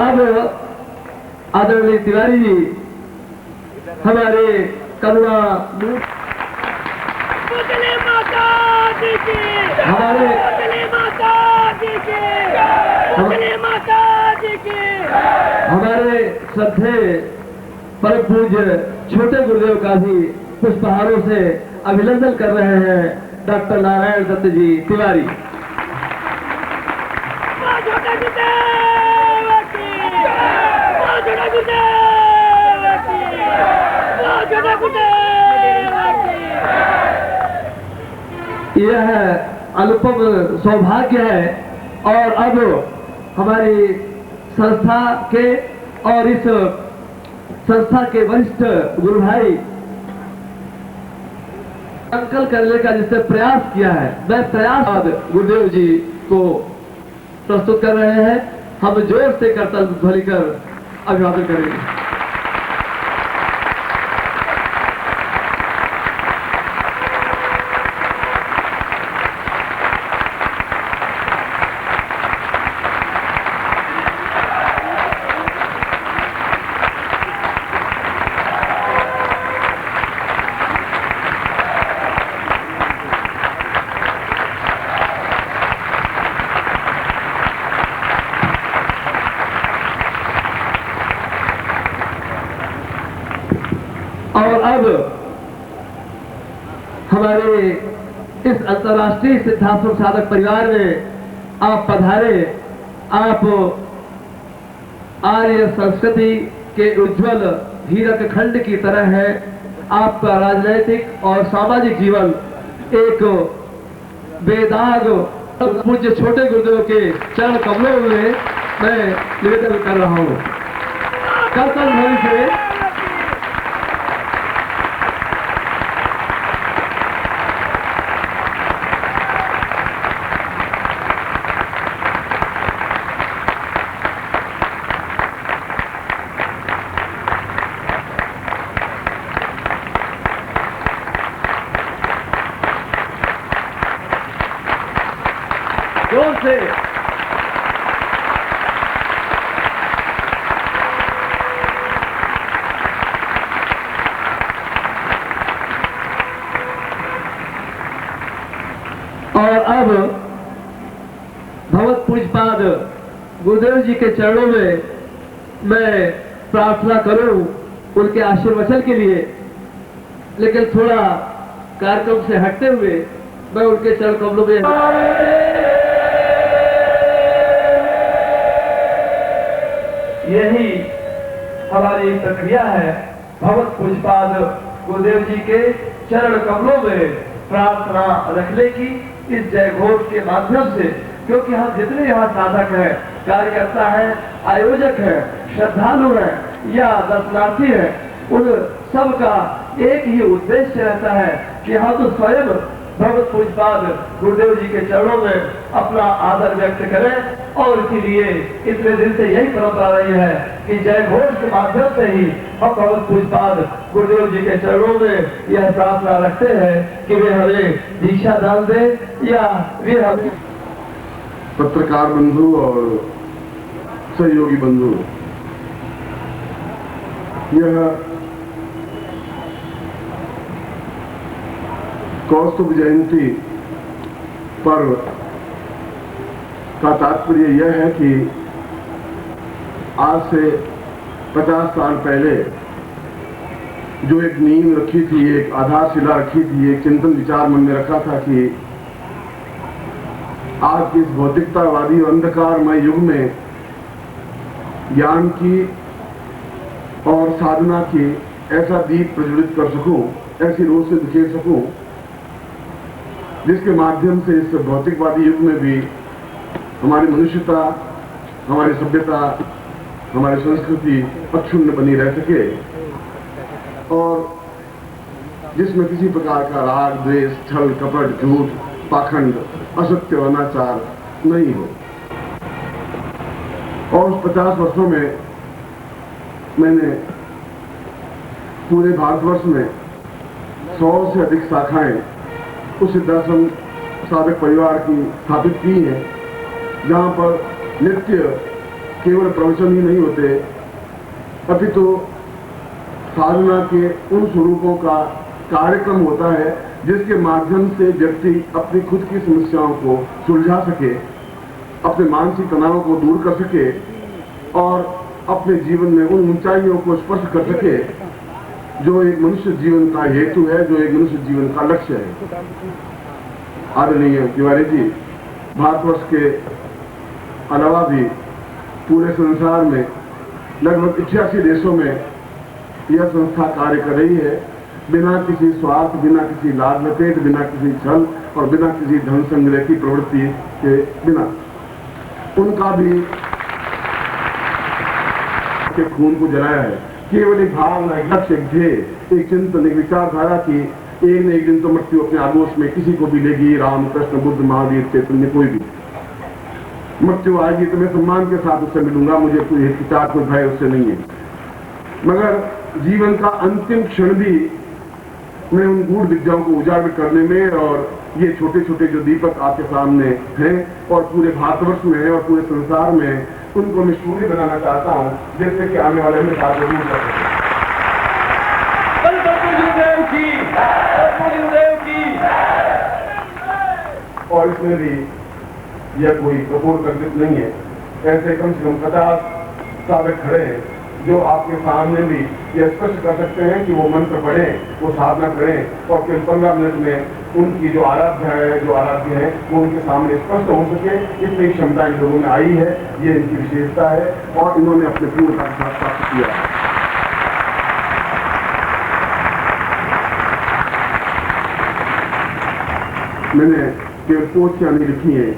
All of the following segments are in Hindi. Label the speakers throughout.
Speaker 1: अब आदरणीय तिवारी जी हमारे करुणा हमारे हमारे श्रद्धे परम पूज्य छोटे गुरुदेव का भी पुष्पहारों से अभिनंदन कर रहे हैं डॉक्टर नारायण दत्त जी तिवारी। यह अनुपम सौभाग्य है और अब हमारी संस्था के और इस संस्था के वरिष्ठ गुरु भाई संकल्प करने का जिसने प्रयास किया है, वह प्रयास गुरुदेव जी को प्रस्तुत कर रहे हैं। हम जोर से करतल ध्वनि कर अभिवादन करेंगे। और अब हमारे इस अंतर्राष्ट्रीय सिद्धांत साधक परिवार में आप पधारे। आप आर्य संस्कृति के उज्जवल हीरक खंड की तरह है। आपका राजनैतिक और सामाजिक जीवन एक बेदाग पूज्य छोटे गुरुदेव के चरण कमलों में मैं निवेदन कर रहा हूँ। करतल ध्वनि से जोर से और अब भगवत पूज्यपाद गुरुदेव जी के चरणों में मैं प्रार्थना करूं उनके आशीर्वचन के लिए, लेकिन थोड़ा कार्यक्रम से हटते हुए मैं उनके चरण कमलों में यही हमारी प्रक्रिया है भगवत पूज्यपाद गुरुदेव जी के चरण कमलों में प्रार्थना रखने की इस जय घोष के माध्यम से, क्योंकि हम जितने यहाँ साधक हैं, कार्यकर्ता हैं, आयोजक हैं, श्रद्धालु हैं या दर्शनार्थी हैं, उन सबका एक ही उद्देश्य रहता है कि हम स्वयं भगवत पूज्यपाद गुरुदेव जी के चरणों में अपना आदर व्यक्त करें। और इसीलिए इतने दिन से यही परंपरा रही है कि जय घोष के माध्यम से ही हम भगवत पूज्यपाद गुरुदेव जी के चरणों में यह प्रार्थना रखते हैं कि वे हमें दीक्षा दान दे या वे हमें।
Speaker 2: पत्रकार बंधु और सहयोगी बंधु, यह कौस्तुभ जयंती पर्व का तात्पर्य यह है कि आज से 50 साल पहले जो एक नींव रखी थी, एक आधारशिला रखी थी, एक चिंतन विचार मन में रखा था कि आज के इस भौतिकतावादी और अंधकारमय युग में ज्ञान की और साधना की ऐसा दीप प्रज्वलित कर सकूं, ऐसी रोशनी बिखेर सकूं जिसके माध्यम से इस भौतिकवादी युग में भी हमारी मनुष्यता, हमारी सभ्यता, हमारी संस्कृति अक्षुण्ण बनी रह सके और जिसमें किसी प्रकार का राग, द्वेष, छल, कपट, झूठ, पाखंड, असत्य, अनाचार नहीं हो। और उस 50 वर्षों में मैंने पूरे भारतवर्ष में 100 से अधिक शाखाएं उस सिद्धाश्रम साधक परिवार की स्थापित की है, जहां पर नित्य केवल प्रवचन ही नहीं होते, अपितु साधना के उन स्वरूपों का कार्यक्रम होता है जिसके माध्यम से व्यक्ति अपनी खुद की समस्याओं को सुलझा सके, अपने मानसिक तनाव को दूर कर सके और अपने जीवन में उन ऊंचाइयों को स्पर्श कर सके जो एक मनुष्य जीवन का हेतु है, जो एक मनुष्य जीवन का लक्ष्य है। आदरणीय तिवारी जी, भारतवर्ष के अलावा भी पूरे संसार में लगभग 88 देशों में यह संस्था कार्य कर रही है, बिना किसी स्वार्थ, बिना किसी लाभ लपेट, बिना किसी छल और बिना किसी धन संग्रह की प्रवृत्ति के बिना। उनका भी के खून को जलाया है, केवल एक भावना, एक लक्ष्य, एक ध्येय, एक चिंतन, एक विचारधारा की एक न एक दिन तो मृत्यु अपने आगोश में किसी को भी लेगी। राम, कृष्ण, बुद्ध, महावीर, चैतन्य, कोई भी मृत्यु आएगी तो मैं सम्मान के साथ उससे मिलूंगा, मुझे कोई हिचकिचाहट, कोई भय उससे नहीं है। मगर जीवन का अंतिम क्षण भी मैं उन गूढ़ विद्याओं को उजागर करने में, और ये छोटे छोटे जो दीपक आपके सामने हैं और पूरे भारतवर्ष में है और पूरे संसार में, उनको मैं सूर्य बनाना चाहता हूँ, जिससे कि आने वाले में बात जरूर कर सके। और इसमें भी यह कोई कपूर कल्पित नहीं है, ऐसे कम से कम 50 साधक खड़े हैं जो आपके सामने भी यह स्पष्ट कर सकते हैं कि वो मंत्र पढ़ें, वो साधना करें और केवल 15 मिनट में उनकी जो आराध्य है वो उनके सामने स्पष्ट हो सके। इतनी क्षमता इन लोगों में आई है, ये इनकी विशेषता है और इन्होंने अपने पूर्णता के साथ प्राप्त किया है। मैंने केवल पोथियां नहीं लिखी है,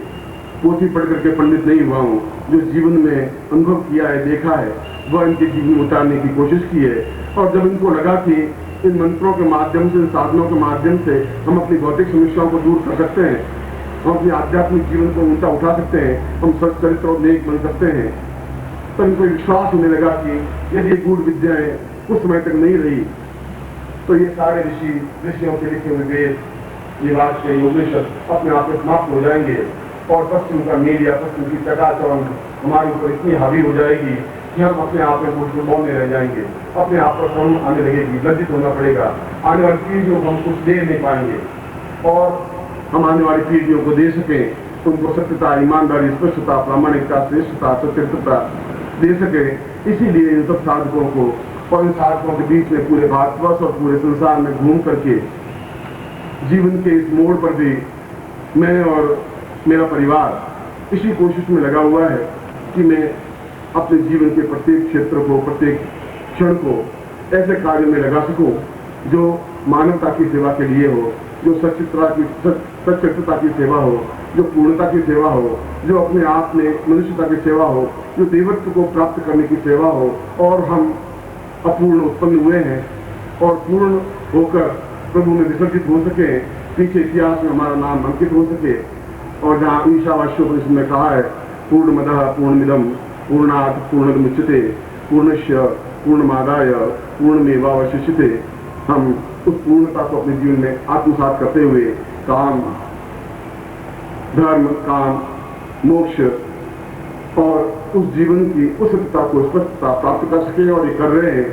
Speaker 2: पोथी पढ़ करके पंडित नहीं हुआ हूँ, जो जीवन में अनुभव किया है, देखा है, वह इनके जीवन में उतारने की कोशिश की है। और जब इनको लगा कि इन मंत्रों के माध्यम से, इन साधनों के माध्यम से हम अपनी भौतिक समस्याओं को दूर कर सकते हैं, हम अपने आध्यात्मिक जीवन को ऊंचा उठा सकते हैं, हम सच्चरित्र और नेक बन सकते हैं, तो इनको विश्वास होने लगा कि यदि गूढ़ विद्याएं कुछ समय तक नहीं रही तो ये सारे ऋषियों के लिखे हुए वेद, ये वाक्य, उपनिषद अपने आप में समाप्त हो जाएंगे और पश्चिम का मीडिया, पश्चिम की चकाचौंध हमारे ऊपर इतनी हावी हो जाएगी कि हम अपने आप में कुछ मौन रह जाएंगे, अपने आप पर शर्म आने लगेगी, लज्जित होना पड़ेगा। आने वाली पीढ़ियों को हम कुछ दे नहीं पाएंगे और हम आने वाली पीढ़ियों को दे सकें, उनको सत्यता, ईमानदारी, स्पष्टता, प्रामाणिकता, श्रेष्ठता, सचरित्रता दे सके। इसीलिए इन सब साधकों को और इन साधकों के बीच में पूरे भारतवर्ष और पूरे संसार में घूम करके जीवन के इस मोड़ पर भी मैं और मेरा परिवार इसी कोशिश में लगा हुआ है कि मैं अपने जीवन के प्रत्येक क्षेत्र को, प्रत्येक क्षण को ऐसे कार्य में लगा सकूं जो मानवता की सेवा के लिए हो, जो सच्चित्रता की सेवा हो, जो पूर्णता की सेवा हो, जो अपने आप में मनुष्यता की सेवा हो, जो देवत्व को प्राप्त करने की सेवा हो। और हम अपूर्ण उत्पन्न हुए हैं और पूर्ण होकर प्रभु में विसर्जित हो सके, पीछे इतिहास में हमारा नाम अंकित हो सके। और जहाँ ईशावास्योपनिषद में कहा है पूर्णमदः पूर्णमिदं पूर्णात् पूर्णमुच्यते पूर्णस्य पूर्णमादाय पूर्णमेवावशिष्यते, हम उस पूर्णता को अपने जीवन में आत्मसात करते हुए काम, धर्म, काम, मोक्ष और उस जीवन की उस सत्यता को, स्पष्टता प्राप्त कर सके। और ये कर रहे हैं।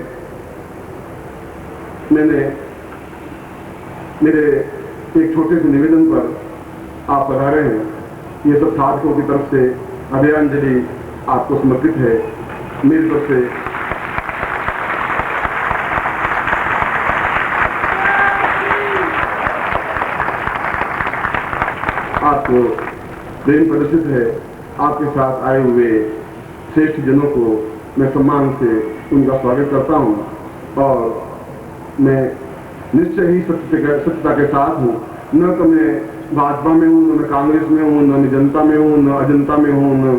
Speaker 2: मैंने मेरे एक छोटे से निवेदन पर आप पधारे हैं, ये सब साधकों की तरफ से अभयांजलि आपको समर्पित है। मेरी तरफ से आपको प्रेम प्रदर्शित है। आपके साथ आए हुए श्रेष्ठ जनों को मैं सम्मान से उनका स्वागत करता हूं और मैं निश्चय ही सत्यता के साथ हूं। न तो मैं भाजपा में हूं, न मैं कांग्रेस में हूं, न मैं जनता में हूं, न अजंता में हूं, न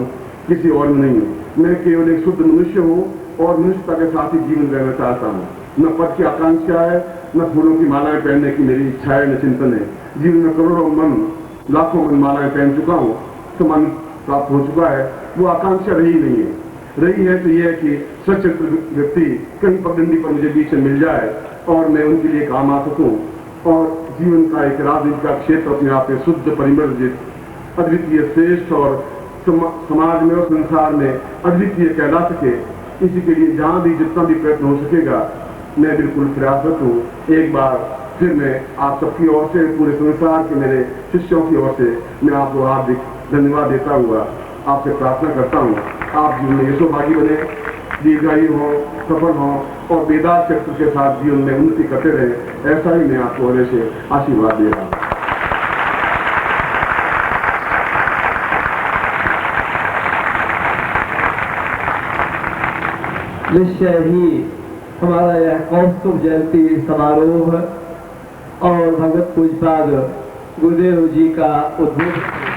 Speaker 2: किसी और में नहीं हूं। मैं केवल एक शुद्ध मनुष्य हूं और मनुष्यता के साथ ही जीवन रहना चाहता हूं। न पद की आकांक्षा है, न फूलों की मालाएं पहनने की मेरी इच्छा है, न चिंतन है। जीवन में करोड़ों मन, लाखों मन मालाएं पहन चुका हूं, सम्मान प्राप्त हो चुका है। वो आकांक्षा रही नहीं है। रही है तो यह है कि सच्चित्र व्यक्ति कहीं पगडंडी पर मुझे बीच में मिल जाए और मैं उनके लिए काम आ सकूं और जीवन का एक राजनीति का क्षेत्र अपने आप में शुद्ध, परिमर्जित, अद्वितीय, श्रेष्ठ और समाज में और संसार में अद्वितीय कहला सके, इसी के लिए जहां भी जितना भी प्रयत्न हो सकेगा मैं बिल्कुल प्रयासरत हूँ। एक बार फिर मैं आप सबकी ओर से, पूरे संसार के मेरे शिष्यों की ओर से मैं आपको हार्दिक धन्यवाद देता हुआ आपसे प्रार्थना करता हूँ, आप जीवन में यशोभागी बने, दीर्घायु हो, सफल हो और बेदार चक्र के साथ जीवन में उन्नति करते रहे। ऐसा ही मैं आपको होने से आशीर्वाद दे रहा हूँ।
Speaker 1: निश्चय ही हमारा यह कौस्तुभ जयंती समारोह और भगवत पूजपाद गुरुदेव जी का उद्बोधन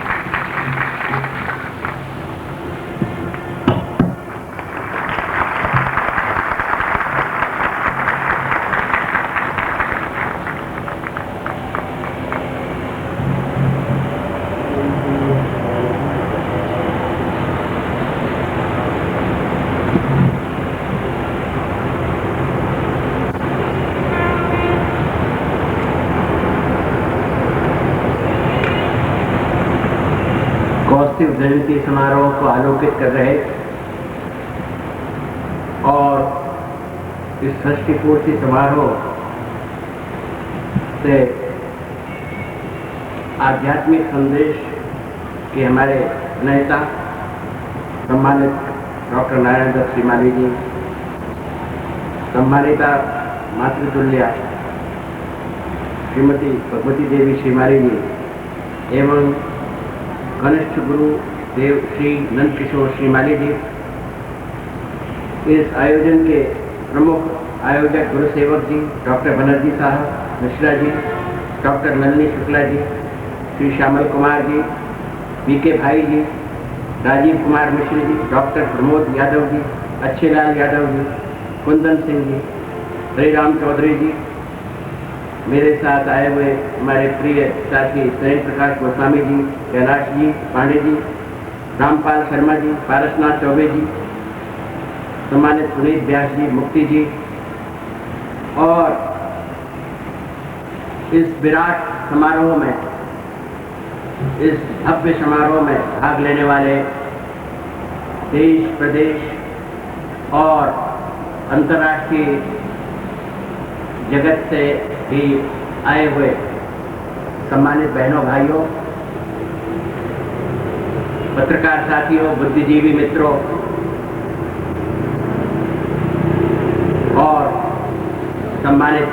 Speaker 3: कौस्तुभ जयंती समारोह को आलोकित कर रहे और इस षष्ठी पूर्ति समारोह से आध्यात्मिक संदेश के हमारे नेता सम्मानित डॉक्टर नारायण दत्त श्रीमाली जी, सम्मानिता मातृतुल्या श्रीमती भगवती देवी श्रीमाली जी एवं कनिष्ठ गुरु देव श्री नंद किशोर श्रीमाली जी, इस आयोजन के प्रमुख आयोजक गुरु सेवक जी डॉक्टर बनर्जी साहब मिश्रा जी, डॉक्टर नलिनी शुक्ला जी, श्री श्यामल कुमार जी, बीके भाई जी, राजीव कुमार मिश्र जी, डॉक्टर प्रमोद यादव जी, अच्छेलाल यादव जी, कुंदन सिंह जी, हरिराम चौधरी जी, मेरे साथ आए हुए हमारे प्रिय साथी सैन प्रकाश गोस्वामी जी, कैलाश जी पांडे जी, रामपाल शर्मा जी, पारसनाथ चौबे जी, सम्मानित सुनीत व्यास जी, मुक्ति जी, और इस विराट समारोह में, इस भव्य समारोह में भाग लेने वाले देश प्रदेश और अंतर्राष्ट्रीय जगत से भी आए हुए सम्मानित बहनों भाइयों, पत्रकार साथियों, बुद्धिजीवी मित्रों और सम्मानित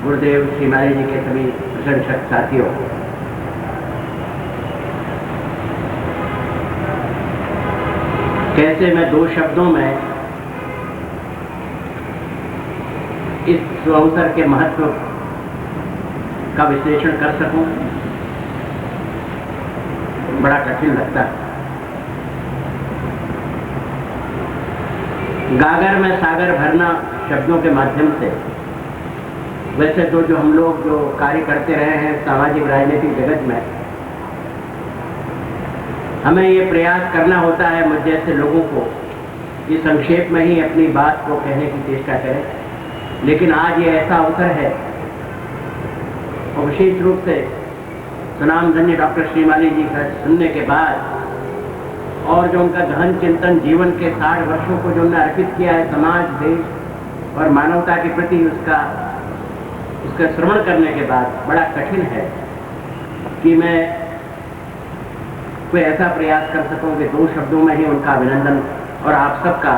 Speaker 3: गुरुदेव श्रीमाली जी के सभी प्रशंसक साथियों, कैसे मैं दो शब्दों में इस अवसर के महत्व का विश्लेषण कर सकूं, बड़ा कठिन लगता है। गागर में सागर भरना शब्दों के माध्यम से, वैसे तो जो हम लोग जो कार्य करते रहे हैं सामाजिक राजनीतिक जगत में, हमें ये प्रयास करना होता है मुझ जैसे लोगों को कि संक्षेप में ही अपनी बात को कहने की चेष्टा करें, लेकिन आज ये ऐसा अवसर है और विशेष रूप से सुनाम धन्य डॉक्टर श्रीमाली जी का सुनने के बाद और जो उनका गहन चिंतन जीवन के 60 वर्षों को जो उन्होंने अर्पित किया है समाज, देश और मानवता के प्रति, उसका श्रवण करने के बाद बड़ा कठिन है कि मैं कोई ऐसा प्रयास कर सकूं कि दो शब्दों में ही उनका अभिनंदन और आप सबका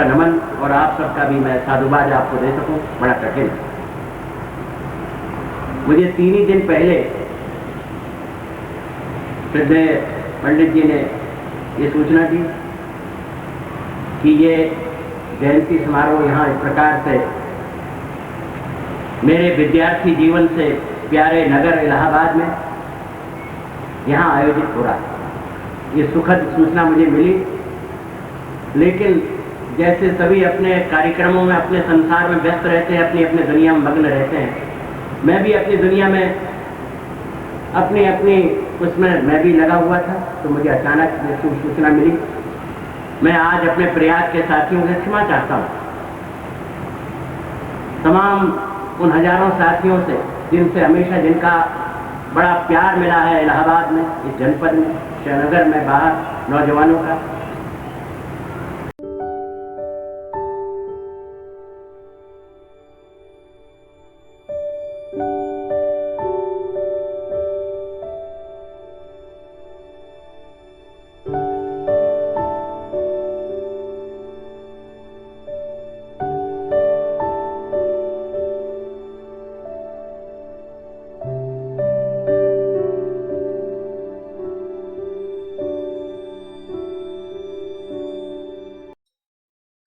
Speaker 3: नमन और आप सबका भी मैं साधुवाद आपको दे सकूं, बड़ा कठिन है। मुझे 3 ही दिन पहले श्रद्धेय पंडित जी ने ये सूचना दी कि ये जयंती समारोह यहाँ इस प्रकार से मेरे विद्यार्थी जीवन से प्यारे नगर इलाहाबाद में यहाँ आयोजित हो रहा है। ये सुखद सूचना मुझे मिली, लेकिन जैसे सभी अपने कार्यक्रमों में, अपने संसार में व्यस्त रहते हैं, अपनी अपनी दुनिया में मग्न रहते हैं, मैं भी अपनी दुनिया में अपनी उसमें मैं भी लगा हुआ था। तो मुझे अचानक ये सूचना मिली। मैं आज अपने प्रयास के साथियों से क्षमा चाहता हूँ, तमाम उन हजारों साथियों से जिनसे हमेशा जिनका बड़ा प्यार मिला है इलाहाबाद में, इस जनपद में, श्रीनगर में बाहर नौजवानों का।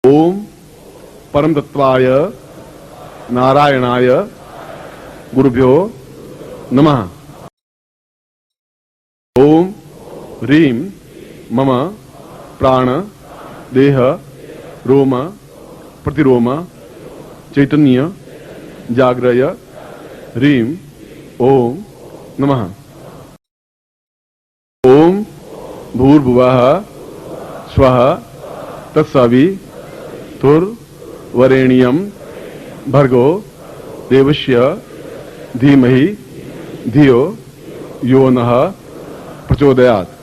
Speaker 2: ओम परमतत्वाय नारायणाय गुरुभ्यो नमः। ओम ह्रीं मम प्राण देह रोम प्रतिरोम चैतन्य जाग्रय ह्रीं ओम नमः। ओम भूर्भुवः स्वः तत्सवितुर्वरेण्यं भर्गो देवस्य धीमहि धियो यो नः प्रचोदयात्।